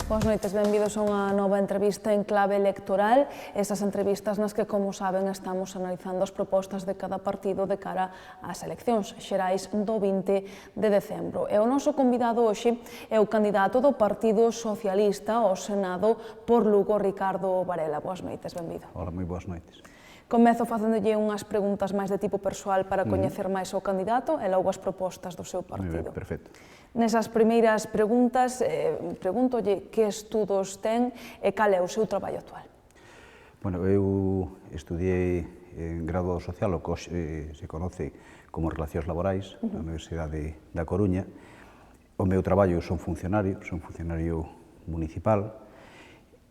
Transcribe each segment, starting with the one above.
Boas noites, benvidos a unha nova entrevista en clave electoral. Esas entrevistas nas que, como saben, estamos analizando as propostas de cada partido de cara ás eleccións xerais do 20 de decembro. E o noso convidado hoxe é o candidato do Partido Socialista ao Senado por Lugo, Ricardo Varela. Boas noites, benvido. Hola, moi boas noites. Comezo facéndolle unhas preguntas máis de tipo persoal para coñecer máis o candidato e logo as propostas do seu partido. Perfecto. Nesas primeiras preguntas, pregúntolle que estudos ten e cal é o seu traballo actual. Bueno, eu estudiei en graduado social, o que se conoce como Relacións Laborais, na Universidade da Coruña. O meu traballo son funcionario municipal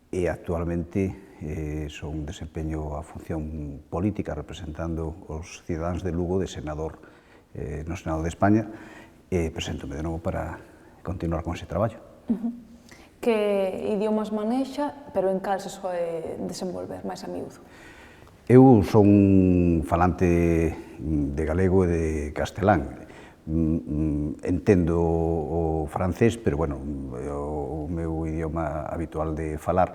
e actualmente desempeño a función política representando os cidadáns de Lugo de senador no Senado de España e preséntome de novo para continuar con ese traballo. Que idiomas manexa, pero en cal se soe desenvolver máis a miúdo? Eu son falante de galego e de castelán. Entendo o francés, pero, bueno, o meu idioma habitual de falar.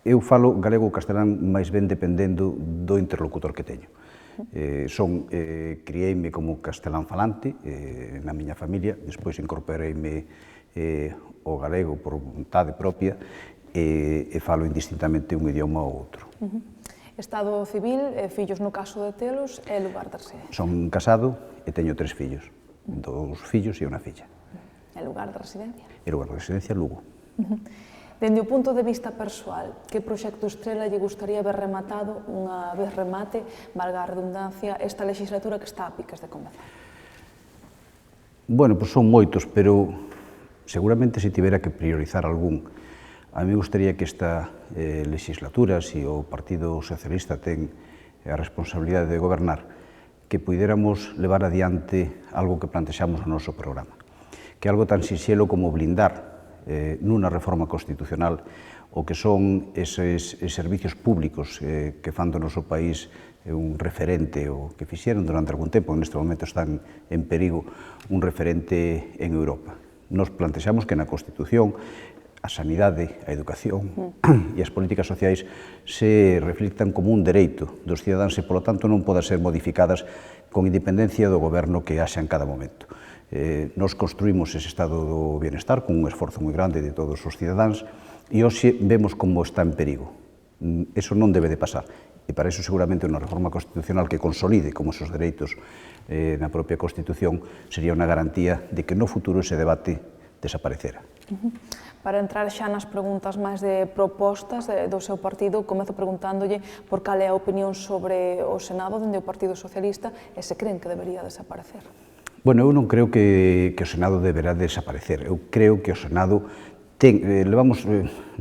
Eu falo galego ou castelán máis ben dependendo do interlocutor que teño. Criei-me como castelán falante na miña familia, despois incorporeime o galego por vontade propia e falo indistintamente un idioma ou outro. Estado civil, fillos no caso de telos e lugar de residencia? Son casado e teño 3 fillos, 2 fillos e unha filla. E lugar de residencia? E lugar de residencia, Lugo. Dende o punto de vista persoal, que proxecto estrela lle gustaría ver rematado, unha vez remate, valga a redundancia, esta legislatura que está a piques de comezar? Bueno, pois son moitos, pero seguramente se tivera que priorizar algún. A mí gustaría que esta legislatura, se o Partido Socialista ten a responsabilidade de gobernar, que puidéramos levar adiante algo que plantexamos no noso programa, que é algo tan sinxelo como blindar nunha reforma constitucional o que son eses servicios públicos que fan do noso país un referente, o que fixeron durante algún tempo, neste momento están en perigo, un referente en Europa. Nos plantexamos que na Constitución a sanidade, a educación e as políticas sociais se reflictan como un dereito dos cidadáns e, polo tanto, non poden ser modificadas con independencia do goberno que haxa en cada momento. Nos construímos ese estado do bienestar con un esforzo moi grande de todos os cidadáns e hoxe vemos como está en perigo. Eso non debe de pasar e para iso seguramente unha reforma constitucional que consolide como esos dereitos na propia Constitución sería unha garantía de que no futuro ese debate desaparecera. Para entrar xa nas preguntas máis de propostas do seu partido, comezo preguntándolle por cal é a opinión sobre o Senado dende o Partido Socialista e se creen que debería desaparecer. Bueno, eu non creo que o Senado deberá desaparecer. Eu creo que o Senado levamos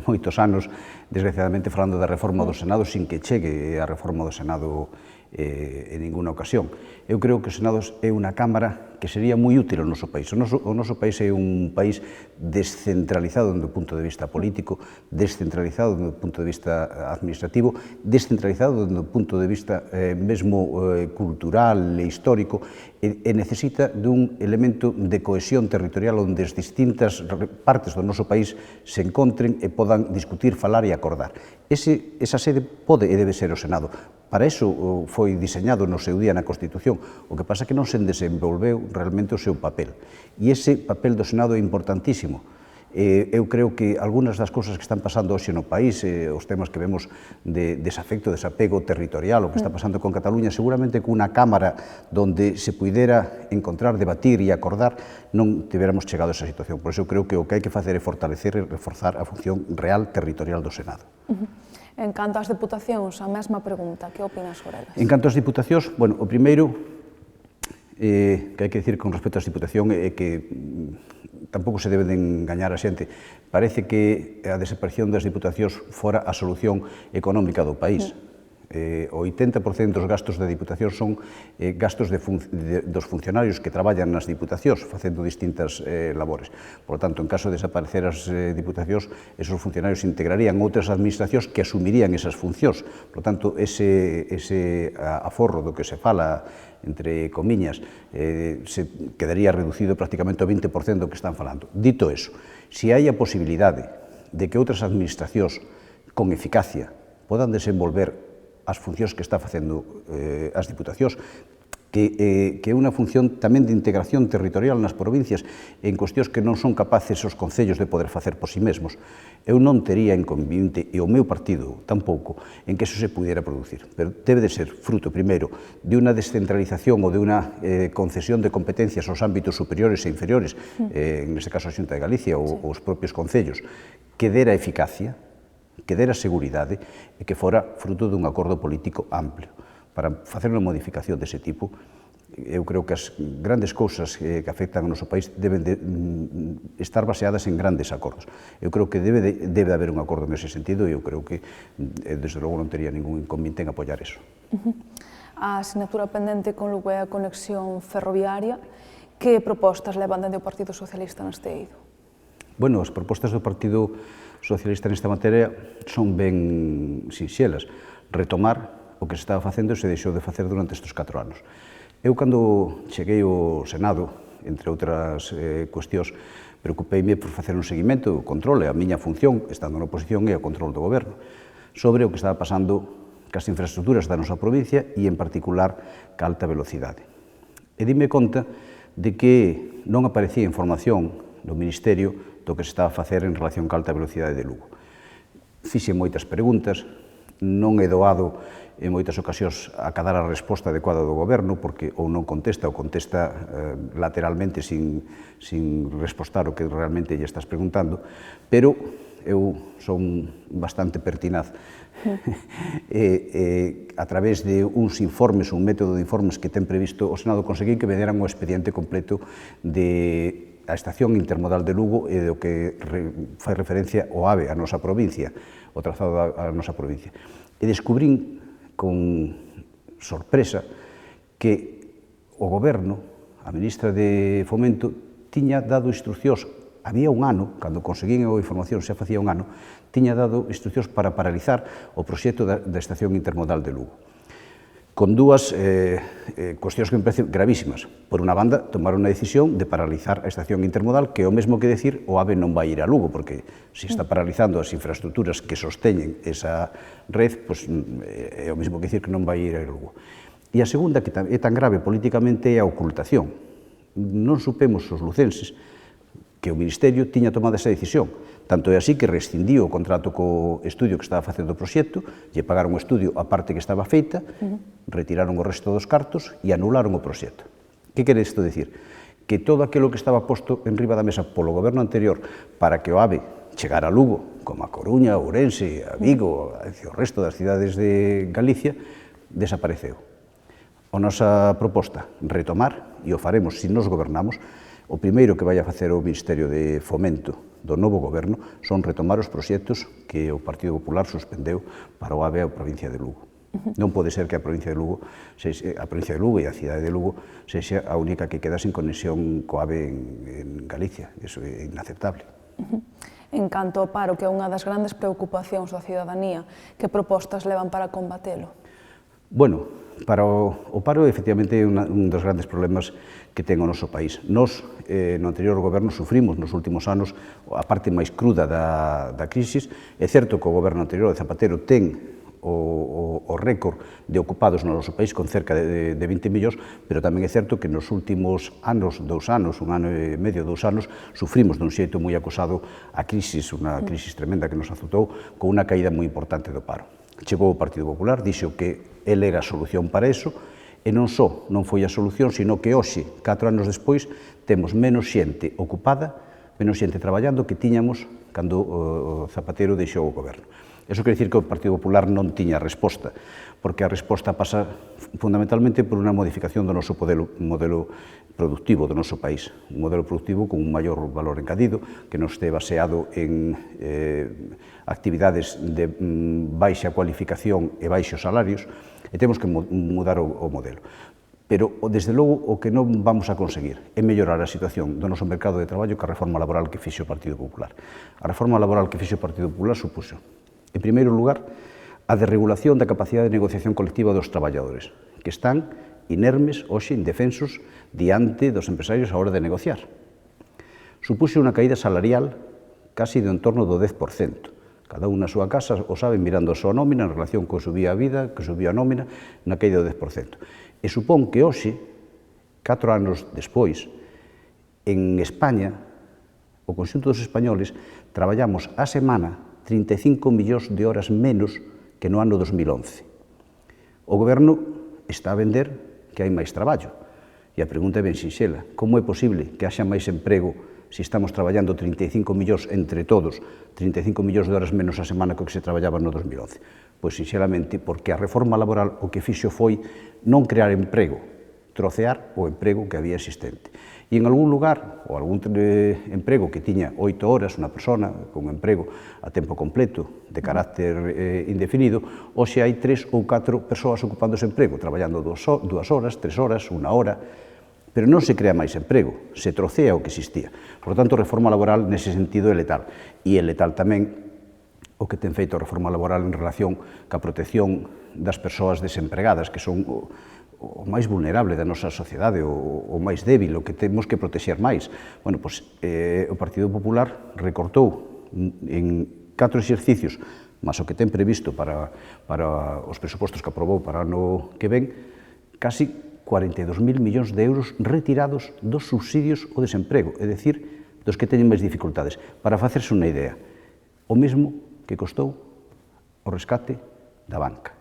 moitos anos, desgraciadamente, falando da reforma do Senado sin que chegue a reforma do Senado en ninguna ocasión. Eu creo que o Senado é unha cámara que sería moi útil ao noso país. O noso país é un país descentralizado do punto de vista político, descentralizado do punto de vista administrativo, descentralizado do punto de vista mesmo cultural e histórico, e necesita dun elemento de cohesión territorial onde as distintas partes do noso país se encontren e podan discutir, falar e acordar. Esa sede pode e debe ser o Senado. Para iso foi diseñado no seu día na Constitución, o que pasa que non se desenvolveu realmente o seu papel. E ese papel do Senado é importantísimo. Eu creo que algunhas das cousas que están pasando hoxe no país, os temas que vemos de desafecto, desapego territorial, o que está pasando con Cataluña, seguramente con unha cámara donde se puidera encontrar, debatir e acordar, non tiveramos chegado a esa situación. Por iso creo que o que hai que facer é fortalecer e reforzar a función real territorial do Senado. En canto ás diputacións, a mesma pregunta, que opinas sobre elas? En canto ás diputacións, bueno, o primeiro que hai que dicir con respecto ás diputacións é que tampouco se debe de engañar a xente. Parece que a desaparición das diputacións fora a solución económica do país. O 80% dos gastos da Diputación son gastos dos funcionarios que traballan nas Diputacións facendo distintas labores. Por lo tanto, en caso de desaparecer as Diputacións, esos funcionarios integrarían outras administracións que asumirían esas funcións. Por lo tanto, ese aforro do que se fala, entre comiñas, se quedaría reducido prácticamente ao 20% do que están falando. Dito eso, se hai a posibilidade de que outras administracións con eficacia podan desenvolver as funcións que está facendo as diputacións, que é unha función tamén de integración territorial nas provincias en cuestións que non son capaces os concellos de poder facer por si mesmos. Eu non tería inconveniente, e o meu partido tampouco, en que eso se pudiera producir. Pero debe de ser fruto, primeiro, de unha descentralización ou de unha concesión de competencias aos ámbitos superiores e inferiores, en este caso a Xunta de Galicia ou os propios concellos, que dera eficacia, que dera seguridade e que fora fruto dun acordo político amplio. Para facer unha modificación dese tipo, eu creo que as grandes cousas que afectan ao noso país deben de estar baseadas en grandes acordos. Eu creo que debe haber un acordo nese sentido e eu creo que, desde logo, non tería ningún inconveniente en apoiar eso. A asignatura pendente con Lugo é a conexión ferroviaria. Que propostas levan dende o Partido Socialista neste eido? Bueno, as propostas do Partido Socialista nesta materia son ben sinxelas. Retomar o que se estaba facendo e se deixou de facer durante estes 4 anos. Eu, cando cheguei ao Senado, entre outras cuestións, preocupeime por facer un seguimento, o controle, a miña función, estando na oposición, e o control do goberno, sobre o que estaba pasando cas infraestructuras da nosa provincia e, en particular, ca alta velocidade. E dime conta de que non aparecía información no Ministerio do que se estaba a facer en relación ca alta velocidade de Lugo. Fixen moitas preguntas, non é doado en moitas ocasións acadar a resposta adecuada do goberno, porque ou non contesta ou contesta lateralmente sin respostar o que realmente lle estás preguntando, pero eu son bastante pertinaz a través de uns informes, un método de informes que ten previsto o Senado, conseguí que me deran o expediente completo de a estación intermodal de Lugo e do que fai referencia ao AVE, a nosa provincia, o trazado da nosa provincia. E descubrín con sorpresa que o goberno, a ministra de Fomento, tiña dado instruccións, había un ano, cando conseguín a información, xa facía un ano, tiña dado instruccións para paralizar o proxecto da estación intermodal de Lugo. Con dúas cuestións que me parecen gravísimas. Por unha banda, tomaron a decisión de paralizar a estación intermodal, que é o mesmo que decir o AVE non vai ir a Lugo, porque se está paralizando as infraestructuras que sosteñen esa red, pois é o mesmo que decir que non vai ir a Lugo. E a segunda, que é tan grave políticamente, é a ocultación. Non supemos os lucenses que o Ministerio tiña tomado esa decisión. Tanto é así que rescindiu o contrato co estudio que estaba facendo o proxecto, lle pagaron o estudio a parte que estaba feita, retiraron o resto dos cartos e anularon o proxecto. Que quere isto dicir? Que todo aquilo que estaba posto en riba da mesa polo goberno anterior para que o AVE chegara a Lugo, como a Coruña, a Ourense, a Vigo, o resto das cidades de Galicia, desapareceu. A nosa proposta, retomar, e o faremos se nos gobernamos, o primeiro que vai a facer o Ministerio de Fomento do novo goberno son retomar os proxectos que o Partido Popular suspendeu para o AVE a provincia de Lugo. Non pode ser que a provincia de Lugo e a cidade de Lugo sexa a única que queda sin conexión co AVE en Galicia. Iso é inaceptable. En canto ao paro, que é unha das grandes preocupacións da cidadanía, que propostas levan para combatelo? Bueno, para o paro, efectivamente, é un dos grandes problemas que ten o noso país. Nos, no anterior goberno, sufrimos nos últimos anos a parte máis cruda da crisis. É certo que o goberno anterior de Zapatero ten o récord de ocupados no noso país con cerca de 20 millóns, pero tamén é certo que nos últimos anos, 2 anos, 1 ano e medio, 2 anos, sufrimos dun xeito moi acusado a crisis, unha crisis tremenda que nos azotou, con unha caída moi importante do paro. Chegou o Partido Popular, dixo que ele era a solución para iso, e non só non foi a solución, sino que hoxe, 4 anos despois, temos menos xente ocupada, menos xente traballando que tiñamos cando o Zapatero deixou o goberno. Iso quere dicir que o Partido Popular non tiña resposta, porque a resposta pasa fundamentalmente por unha modificación do noso modelo productivo do noso país, un modelo productivo con un maior valor engadido, que non este baseado en actividades de baixa cualificación e baixos salarios, e temos que mudar o modelo. Pero, desde logo, o que non vamos a conseguir é mellorar a situación do noso mercado de traballo que a reforma laboral que fixe o Partido Popular. A reforma laboral que fixe o Partido Popular supuxo, en primeiro lugar, a desregulación da capacidade de negociación colectiva dos traballadores, que están inermes, hoxe, indefensos, diante dos empresarios a hora de negociar. Supuxo unha caída salarial casi de en torno do 10%. Cada un na súa casa o sabe mirando a súa nómina en relación con subía a vida, que subía a nómina, na caída do 10%. E supón que hoxe, 4 anos despois, en España, o conxunto dos españoles, traballamos a semana 35 millóns de horas menos que no ano 2011. O goberno está a vender que hai máis traballo. E a pregunta é ben sinxela. Como é posible que haxa máis emprego se estamos traballando 35 millóns entre todos, 35 millóns de horas menos a semana que o que se traballaba no 2011? Pois, sinxelamente, porque a reforma laboral o que fixo foi non crear emprego, trocear o emprego que había existente. E en algún lugar, ou algún emprego que tiña 8 horas, unha persona con emprego a tempo completo, de carácter indefinido, hoxe hai 3 ou 4 persoas ocupando ese emprego, traballando 2 horas, 3 horas, 1 hora, pero non se crea máis emprego, se trocea o que existía. Por lo tanto, a reforma laboral nese sentido é letal. E é letal tamén o que ten feito a reforma laboral en relación ca protección das persoas desempregadas, que son o máis vulnerable da nosa sociedade, o máis débil, o que temos que protexer máis. Bueno, pois, o Partido Popular recortou en 4 exercicios, mas o que ten previsto para os presupostos que aprobou para o ano que ven, casi 42.000 millóns de euros retirados dos subsidios ao desemprego, é dicir, dos que teñen máis dificultades. Para facerse unha idea, o mesmo que costou o rescate da banca.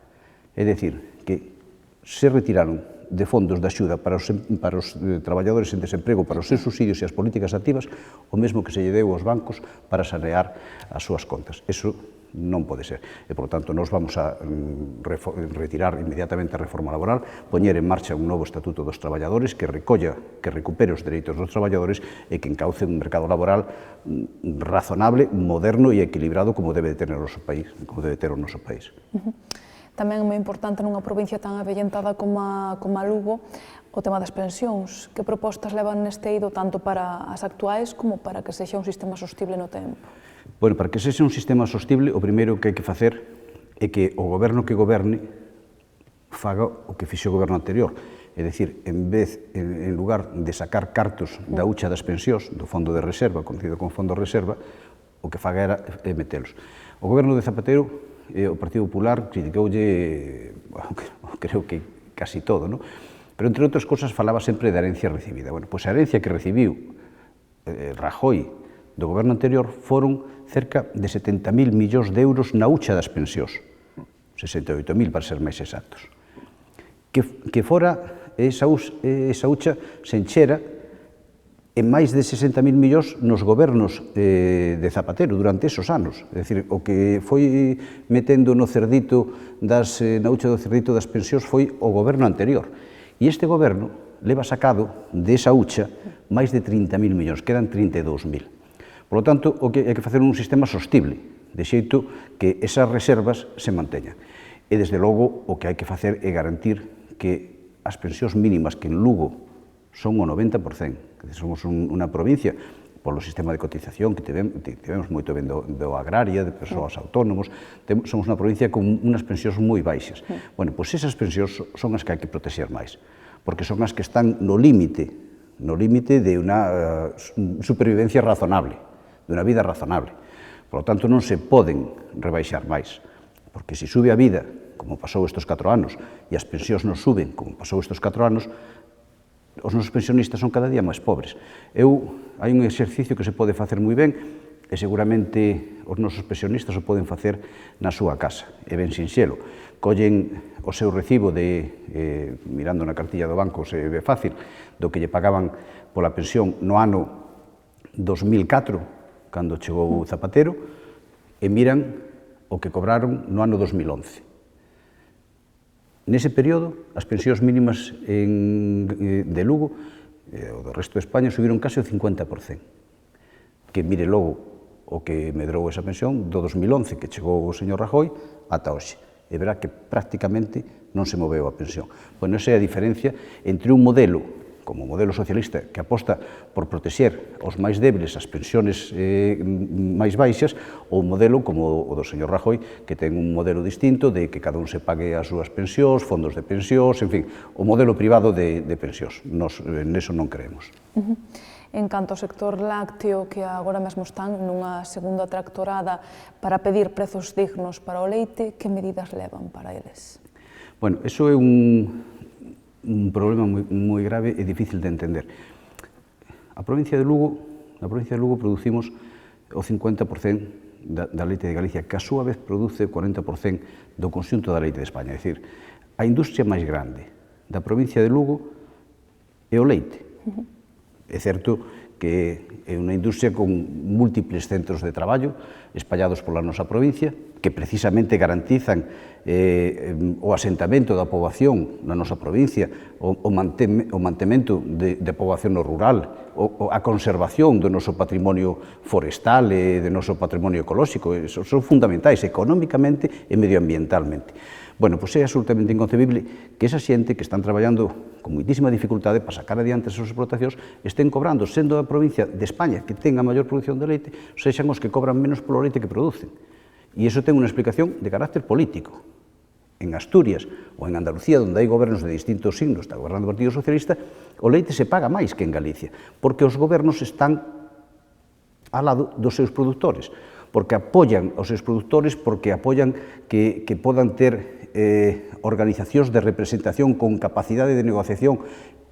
É dicir, que se retiraron de fondos de axuda para os traballadores en desemprego, para os seus subsidios e as políticas activas, o mesmo que se lle deu aos bancos para sanear as súas contas. Eso non pode ser. E, por tanto, nós vamos a retirar inmediatamente a reforma laboral, poñer en marcha un novo Estatuto dos Traballadores que recolla, que recupere os dereitos dos traballadores e que encauce un mercado laboral razonable, moderno e equilibrado como debe ter o noso país. Tamén é moi importante nunha provincia tan avellentada como a Lugo o tema das pensións. Que propostas levan neste eido tanto para as actuais como para que sexa un sistema sostible no tempo? Bueno, para que sexa un sistema sostible, o primeiro que hai que facer é que o goberno que goberne faga o que fixe o goberno anterior. É dicir, en lugar de sacar cartos da hucha das pensións, do fondo de reserva, conocido como fondo de reserva, o que faga era metelos. O goberno de Zapatero, o Partido Popular, criticoulle, creo que casi todo, non? Pero, entre outras cosas, falaba sempre da herencia recibida. Bueno, pois a herencia que recibiu Rajoy do goberno anterior foron cerca de 70.000 millóns de euros na hucha das pensións, 68.000 para ser máis exactos. Que fora esa hucha se enchera en máis de 60.000 millóns nos gobernos de Zapatero durante esos anos. É dicir, o que foi metendo no cerdito na hucha do cerdito das pensións foi o goberno anterior. E este goberno leva sacado desa hucha máis de 30.000 millóns, quedan 32.000. Por lo tanto, o que hai que facer un sistema sostible, de xeito que esas reservas se manteñan. E, desde logo, o que hai que facer é garantir que as pensións mínimas que en Lugo son o 90%, que somos unha provincia, polo sistema de cotización que tivemos moito ben do agraria, de persoas autónomos, somos unha provincia con unas pensións moi baixas. Bueno, pois esas pensións son as que hai que protexer máis, porque son as que están no límite de unha supervivencia razonable, de unha vida razonable. Por lo tanto, non se poden rebaixar máis, porque se sube a vida, como pasou estes 4 anos, e as pensións non suben, como pasou estes 4 anos, os nosos pensionistas son cada día máis pobres. Hai un exercicio que se pode facer moi ben, e seguramente os nosos pensionistas o poden facer na súa casa. É ben sinxelo. Collen o seu recibo mirando na cartilla do banco, se ve fácil, do que lle pagaban pola pensión no ano 2004, cando chegou Zapatero, e miran o que cobraron no ano 2011. Nese período, as pensións mínimas de Lugo o do resto de España subiron case o 50%. Que mire logo o que medrou esa pensión do 2011, que chegou o señor Rajoy, ata hoxe. E verá que prácticamente non se moveu a pensión. Bueno, esa é a diferencia entre un modelo como o modelo socialista, que aposta por protexer aos máis débiles as pensiones máis baixas, ou un modelo como o do señor Rajoy, que ten un modelo distinto de que cada un se pague as súas pensións, fondos de pensións, en fin, o modelo privado de pensións. Nos neso non creemos. En canto ao sector lácteo, que agora mesmo están nunha segunda tractorada para pedir prezos dignos para o leite, que medidas levan para eles? Bueno, eso é un problema moi grave e difícil de entender. Na provincia de Lugo producimos o 50% da leite de Galicia, que a súa vez produce o 40% do conxunto da leite de España. É dicir, a industria máis grande da provincia de Lugo é o leite. É certo que é unha industria con múltiples centros de traballo espallados pola nosa provincia, que precisamente garantizan o asentamento da poboación na nosa provincia, o mantemento da poboación no rural, a conservación do noso patrimonio forestal e do noso patrimonio ecolóxico, son fundamentais económicamente e medioambientalmente. Bueno, pois é absolutamente inconcebible que esa xente que están traballando con moitísima dificultade para sacar adiante as súas explotacións estén cobrando, sendo a provincia de España que ten a maior produción de leite, sexan os que cobran menos polo leite que producen. E iso ten unha explicación de carácter político. En Asturias ou en Andalucía, onde hai gobernos de distintos signos, está gobernando o Partido Socialista, o leite se paga máis que en Galicia, porque os gobernos están ao lado dos seus produtores, porque apoian aos seus produtores, porque apoian que podan ter organizacións de representación con capacidade de negociación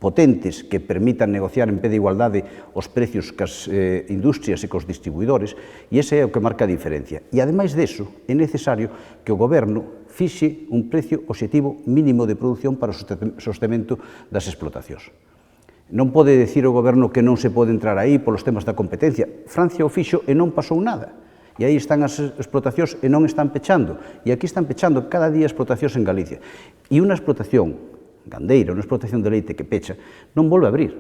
potentes que permitan negociar en pé de igualdade os precios cas industrias e cos distribuidores, e ese é o que marca a diferencia. E, ademais deso, é necesario que o goberno fixe un precio obxectivo mínimo de produción para o sostemento das explotacións. Non pode dicir o goberno que non se pode entrar aí polos temas da competencia. Francia o fixo e non pasou nada. E aí están as explotacións e non están pechando. E aquí están pechando cada día explotacións en Galicia. E unha explotación gandeira, unha explotación de leite que pecha, non volve a abrir.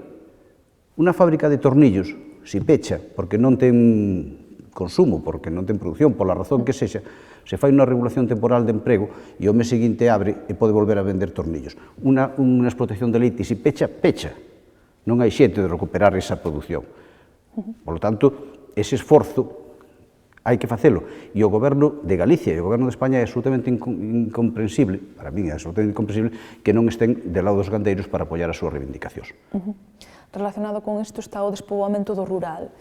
Unha fábrica de tornillos, se pecha porque non ten consumo, porque non ten produción, pola razón que sexa, se fai unha regulación temporal de emprego e o mes seguinte abre e pode volver a vender tornillos. Unha explotación de leite, se pecha, pecha. Non hai xeito de recuperar esa produción. Por lo tanto, ese esforzo hai que facelo. E o goberno de Galicia e o goberno de España é absolutamente incomprensible, para mí é absolutamente incomprensible, que non estén del lado dos gandeiros para apoiar as súas reivindicacións. Relacionado con isto está o despoboamento do rural.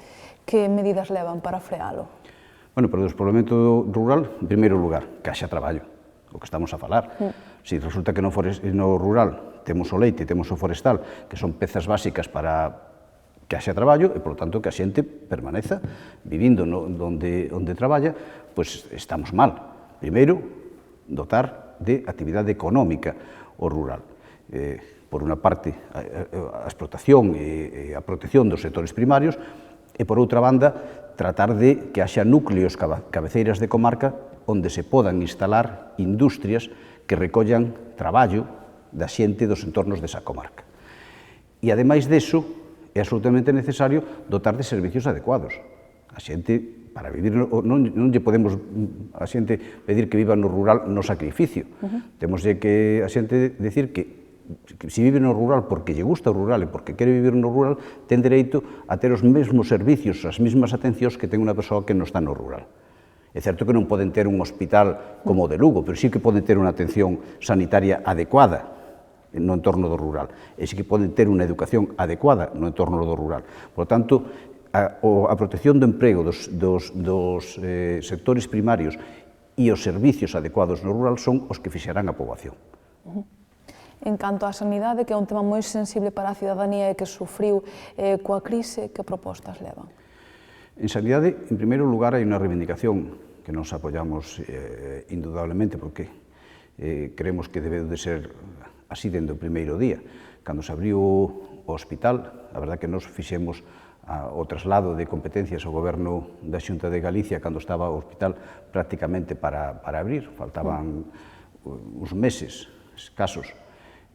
Que medidas levan para frealo? Bueno, para o despoboamento do rural, en primeiro lugar, que haxa traballo, o que estamos a falar. Se resulta que no rural temos o leite, temos o forestal, que son pezas básicas para que haxa traballo e, por lo tanto, que a xente permaneza vivindo onde traballa, pois estamos mal. Primeiro, dotar de actividade económica o rural. Por unha parte, a explotación e a protección dos sectores primarios e, por outra banda, tratar de que haxa núcleos cabeceiras de comarca onde se podan instalar industrias que recollan traballo da xente dos entornos desa comarca. E, ademais deso, é absolutamente necesario dotar de servicios adecuados. A xente, para vivir, non lle podemos a xente pedir que viva no rural no sacrificio. Temos que a xente decir que se vive no rural porque lle gusta o rural e porque quere vivir no rural, ten dereito a ter os mesmos servicios, as mesmas atencións que ten unha persoa que non está no rural. É certo que non poden ter un hospital como o de Lugo, pero sí que poden ter unha atención sanitaria adecuada no entorno do rural, e sí que poden ter unha educación adecuada no entorno do rural. Por lo tanto, a protección do emprego dos sectores primarios e os servicios adecuados no rural son os que fixarán a poboación. En canto á sanidade, que é un tema moi sensible para a cidadanía e que sufriu coa crise, que propostas levan? En sanidade, en primeiro lugar, hai unha reivindicación que nos apoiamos indudablemente porque creemos que debe de ser así dende o primeiro día. Cando se abriu o hospital, a verdade que nos fixemos o traslado de competencias ao goberno da Xunta de Galicia cando estaba o hospital prácticamente para abrir, faltaban uns meses escasos.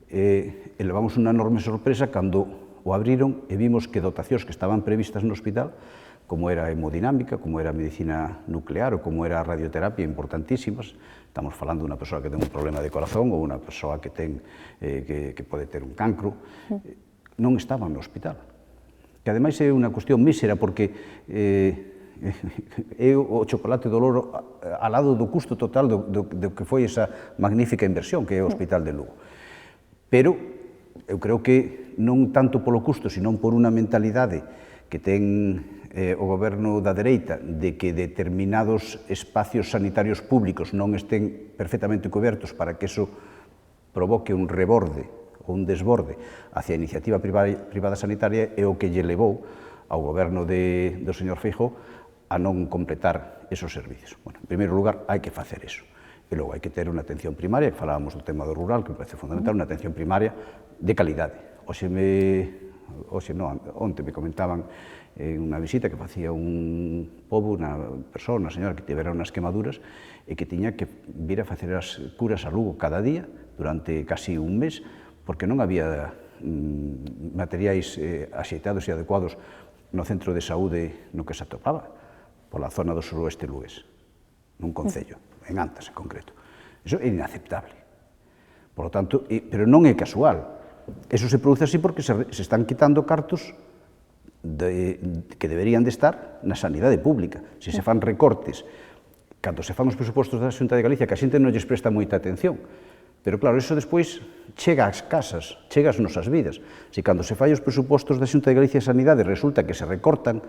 E levamos unha enorme sorpresa cando o abriron e vimos que dotacións que estaban previstas no hospital, como era a hemodinámica, como era a medicina nuclear ou como era a radioterapia, importantísimas. Estamos falando dunha persoa que ten un problema de corazón ou unha persoa que pode ter un cancro, non estaban no hospital. Que ademais é unha cuestión mísera porque é o chocolate do loro ao lado do custo total do que foi esa magnífica inversión que é o Hospital de Lugo. Pero eu creo que non tanto polo custo, senón por unha mentalidade que ten o goberno da dereita de que determinados espacios sanitarios públicos non estén perfectamente cobertos para que eso provoque un reborde ou un desborde hacia a iniciativa privada sanitaria é o que lle levou ao goberno do señor Feijóo a non completar esos servicios. Bueno, en primeiro lugar, hai que facer eso. E logo hai que ter unha atención primaria, que falábamos do tema do rural, que me parece fundamental, unha atención primaria de calidade. Onte me comentaban en unha visita que facía un pobo, unha persona, unha señora que tivera unhas quemaduras e que tiña que vir a facer as curas a Lugo cada día durante casi un mes porque non había materiais axeitados e adecuados no centro de saúde no que se atopaba, pola zona do suroeste lugués, nun concello, en Antas en concreto. Iso é inaceptable. Por lo tanto, pero non é casual. Eso se produce así porque se están quitando cartos que deberían de estar na sanidade pública. Se se fan recortes, cando se fan os presupostos da Xunta de Galicia, que a xente non lles presta moita atención, pero claro, iso despois chega ás casas, chega ás nosas vidas. Se cando se fai os presupostos da Xunta de Galicia de Sanidade resulta que se recortan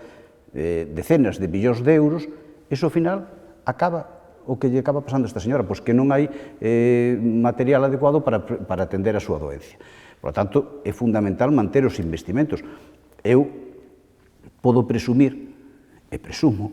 decenas de millóns de euros, iso ao final acaba o que lle acaba pasando a esta señora, pois que non hai material adecuado para atender a súa doencia. Por lo tanto, é fundamental manter os investimentos. Eu podo presumir, e presumo,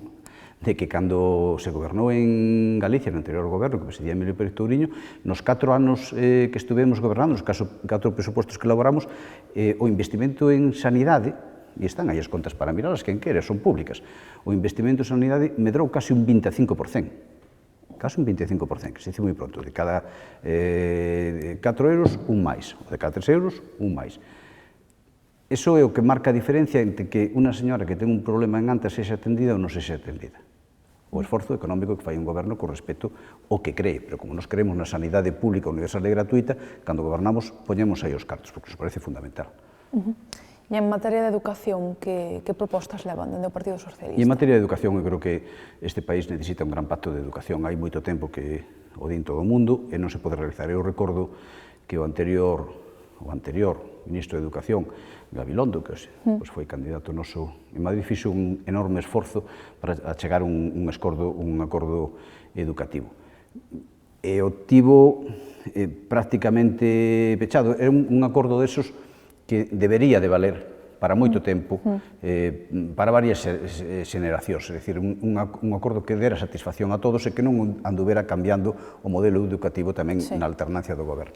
de que cando se gobernou en Galicia, no anterior goberno, que presidía Emilio Pérez Touriño, nos 4 anos que estuvemos gobernando, nos 4 presupostos que elaboramos, o investimento en sanidade, e están aí as contas para mirarlas, quen quere, son públicas, o investimento en sanidade medrou casi un 25%. Casi un 25%, que se dice moi pronto, de cada 4 euros, un máis, ou de cada 3 euros, un máis. Iso é o que marca a diferencia entre que unha señora que ten un problema en Antas sexa atendida ou non sexa atendida. O esforzo económico que fai un goberno con respecto ao que cree, pero como nos creemos na sanidade pública, universal e gratuita, cando gobernamos, poñemos aí os cartos, porque nos parece fundamental. E en materia de educación, que propostas levan dende o Partido Socialista? E en materia de educación, eu creo que este país necesita un gran pacto de educación. Hai moito tempo que o din todo o mundo e non se pode realizar. Eu recordo que o anterior ministro de Educación, Gabilondo, que foi candidato noso en Madrid, fixo un enorme esforzo para chegar a un acordo educativo. E o tivo prácticamente pechado. É un acordo desos que debería de valer para moito tempo, para varias xeneracións, é dicir, un acordo que dera satisfacción a todos e que non anduvera cambiando o modelo educativo tamén na alternancia do goberno.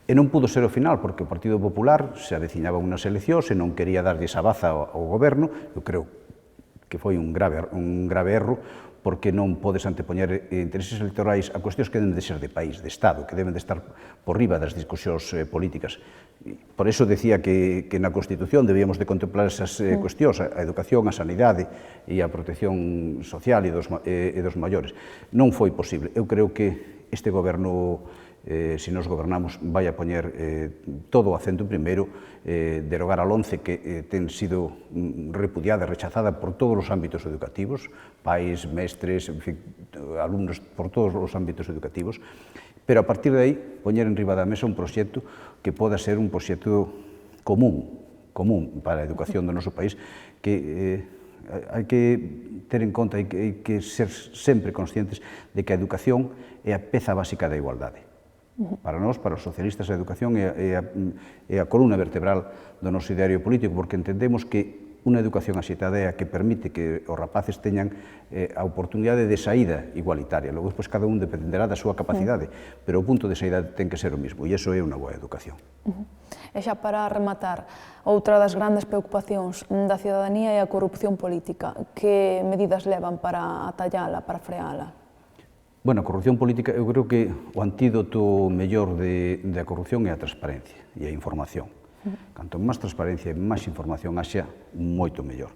E non pudo ser o final, porque o Partido Popular se aveciñaba unhas eleccións e non quería darlle esa baza ao goberno. Eu creo que foi un grave erro, porque non podes antepoñer intereses electorais a cuestións que deben de ser de país, de Estado, que deben de estar por riba das discusións políticas. Por iso decía que na Constitución debíamos de contemplar esas cuestións, a educación, a sanidade e a protección social e dos maiores. Non foi posible. Eu creo que este goberno, se nos gobernamos, vai a poñer todo o acento primeiro, derogar a LOMCE, que ten sido repudiada, rechazada por todos os ámbitos educativos, pais, mestres, en fin, alumnos, por todos os ámbitos educativos, pero a partir de aí poñer en riba da mesa un proxecto que poda ser un proxecto común para a educación do noso país, que hai que ter en conta, hai que ser sempre conscientes de que a educación é a peza básica da igualdade. Para nós, para os socialistas, a educación é a columna vertebral do noso ideario político, porque entendemos que unha educación axeitada é a que permite que os rapaces teñan a oportunidade de saída igualitaria. Logo, despois, cada un dependerá da súa capacidade, pero o punto de saída ten que ser o mismo, e iso é unha boa educación. E xa para rematar, outra das grandes preocupacións da cidadanía é a corrupción política. Que medidas levan para atallala, para freala? Bueno, a corrupción política, eu creo que o antídoto mellor da corrupción é a transparencia e a información. Canto máis transparencia e máis información haxa, moito mellor.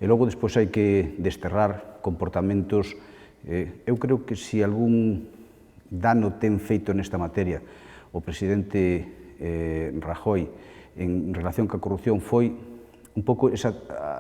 E logo, despois, hai que desterrar comportamentos. Eu creo que se algún dano ten feito nesta materia o presidente Rajoy en relación ca corrupción foi un pouco esa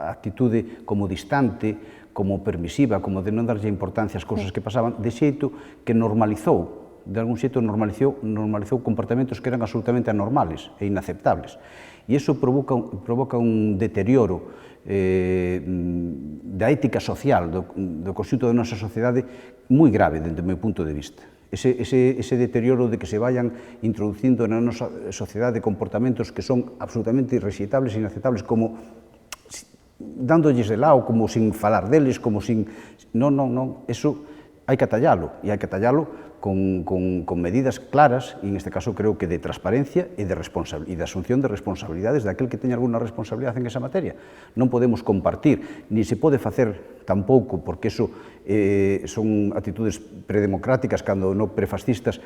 actitude como distante, como permisiva, como de non darlle importancia ás cousas que pasaban, de xeito que normalizou de algún xeito normalizou comportamentos que eran absolutamente anormales e inaceptables. E iso provoca un deterioro da ética social do conxunto da nosa sociedade moi grave, dentro do meu punto de vista. Ese deterioro de que se vayan introducindo na nosa sociedade comportamentos que son absolutamente irrexitables e inaceptables, como dándolles de lado, como sin falar deles, como sin... Non, eso hai que atallalo, e hai que atallalo con medidas claras, e en este caso creo que de transparencia e de asunción de responsabilidades daquel que teña alguna responsabilidade en esa materia. Non podemos compartir, ni se pode facer tampouco, porque eso son actitudes predemocráticas, cando non prefascistas,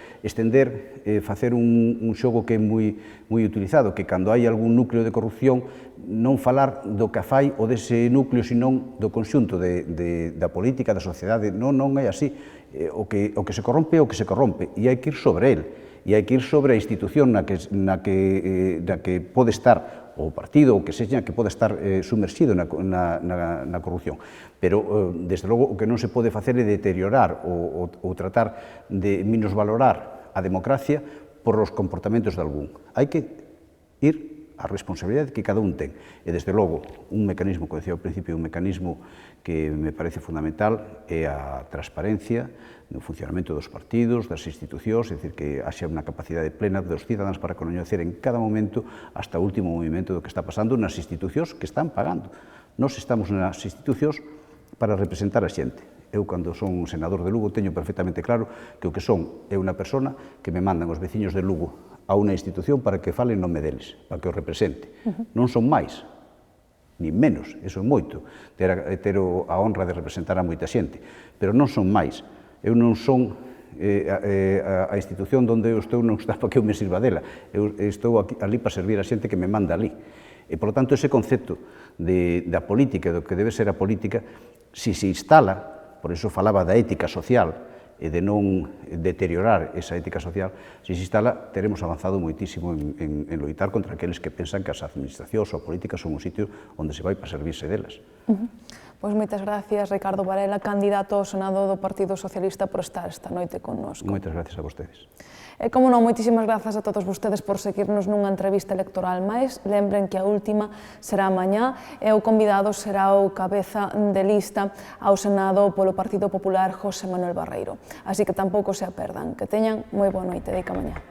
facer un xogo que é moi utilizado, que cando hai algún núcleo de corrupción, non falar do que fai o dese núcleo, senón do conxunto da política, da sociedade. Non é así. O que se corrompe é o que se corrompe, e hai que ir sobre el, e hai que ir sobre a institución na que pode estar o partido, o que sexa, que pode estar sumerxido na corrupción. Pero, desde logo, o que non se pode facer é deteriorar ou tratar de minusvalorar a democracia por os comportamentos de algún. Hai que ir a responsabilidade que cada un ten. E, desde logo, un mecanismo, como decía ao principio, un mecanismo que me parece fundamental é a transparencia no funcionamento dos partidos, das institucións, é dicir, que haxa unha capacidade plena dos cidadáns para coñecer en cada momento hasta o último movimento do que está pasando nas institucións que están pagando. Nós estamos nas institucións para representar a xente. Eu, cando son un senador de Lugo, teño perfectamente claro que o que son é unha persona que me mandan os veciños de Lugo a unha institución para que fale en nome deles, para que os represente. Non son máis, nin menos, eso é moito, ter a honra de representar a moita xente, pero non son máis. Eu non son a institución onde eu estou non está para que eu me sirva dela, eu estou ali para servir a xente que me manda ali. E, por lo tanto, ese concepto da política, do que debe ser a política, se instala, por iso falaba da ética social, e de non deteriorar esa ética social, se se instala, teremos avanzado moitísimo en loitar contra aqueles que pensan que as administracións ou a política son un sitio onde se vai para servirse delas. Pois moitas gracias, Ricardo Varela, candidato ao Senado do Partido Socialista, por estar esta noite connosco. Moitas gracias a vostedes. E, como non, moitísimas grazas a todos vostedes por seguirnos nunha entrevista electoral máis. Lembren que a última será mañá e o convidado será o cabeza de lista ao Senado polo Partido Popular, José Manuel Barreiro. Así que tampouco se a perdan. Que teñan moi boa noite. Deica mañá.